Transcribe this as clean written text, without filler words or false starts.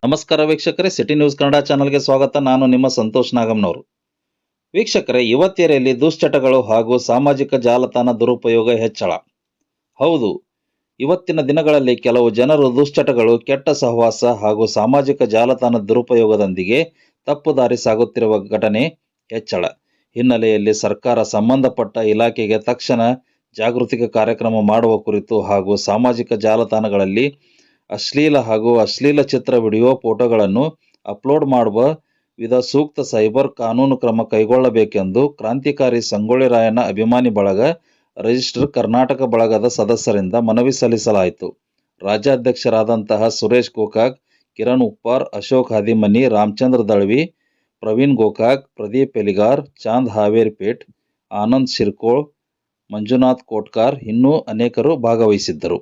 ನಮಸ್ಕಾರ ವೀಕ್ಷಕರೇ, city news Kannada ಚಾನಲ್ಗೆ ಸ್ವಾಗತ. ನಾನು ನಿಮ್ಮ ಸಂತೋಷ್ ನಾಗಮ್ನವರು. ವೀಕ್ಷಕರೇ, ಯುವತಿಯರಲ್ಲಿ ದುಶ್ಚಟಗಳು ಹಾಗೂ ಸಾಮಾಜಿಕ ಜಾಲತಾಣ ದುರುಪಯೋಗ ಹೆಚ್ಚಳ. ಹೌದು, ಇವತ್ತಿನ ದಿನಗಳಲ್ಲಿ ಕೆಲವು ಜನರು ದುಶ್ಚಟಗಳು, ಕೆಟ್ಟ ಸಹವಾಸ ಹಾಗೂ ಸಾಮಾಜಿಕ ಜಾಲತಾಣ ದುರುಪಯೋಗದೊಂದಿಗೆ ತಪ್ಪು ದಾರಿ ಸಾಗುತ್ತಿರುವ ಘಟನೆ ಹೆಚ್ಚಳ ಹಿನ್ನೆಲೆಯಲ್ಲಿ ಸರ್ಕಾರ ಸಂಬಂಧಪಟ್ಟ ಇಲಾಖೆಗೆ ತಕ್ಷಣ ಜಾಗೃತಿ ಕಾರ್ಯಕ್ರಮ ಮಾಡುವ ಕುರಿತು ಹಾಗೂ ಸಾಮಾಜಿಕ ಜಾಲತಾಣಗಳಲ್ಲಿ ಅಶ್ಲೀಲ ಚಿತ್ರ, ವಿಡಿಯೋ, ಫೋಟೋಗಳನ್ನು ಅಪ್ಲೋಡ್ ಮಾಡುವ ಸೂಕ್ತ ಸೈಬರ್ ಕಾನೂನು ಕ್ರಮ ಕೈಗೊಳ್ಳಬೇಕೆಂದು ಕ್ರಾಂತಿಕಾರಿ ಸಂಗೊಳ್ಳಿ ರಾಯಣ್ಣ ಅಭಿಮಾನಿ ಬಳಗ ರಿಜಿಸ್ಟರ್ ಕರ್ನಾಟಕ ಬಳಗದ ಸದಸ್ಯರಿಂದ ಮನವಿ ಸಲ್ಲಿಸಲಾಯಿತು. ರಾಜ್ಯಾಧ್ಯಕ್ಷರಾದಂತಹ ಸುರೇಶ್ ಗೋಕಾಕ್, ಕಿರಣ್ ಉಪ್ಪಾರ್, ಅಶೋಕ್ ಹಾದಿಮನಿ, ರಾಮಚಂದ್ರ ದಳ್ವಿ, ಪ್ರವೀಣ್ ಗೋಕಾಕ್, ಪ್ರದೀಪ್ ಎಲಿಗಾರ್, ಚಾಂದ್ ಹಾವೇರಿಪೇಟ್, ಆನಂದ್ ಶಿರ್ಕೋಳ್, ಮಂಜುನಾಥ್ ಕೋಟ್ಕಾರ್ ಇನ್ನೂ ಅನೇಕರು ಭಾಗವಹಿಸಿದ್ದರು.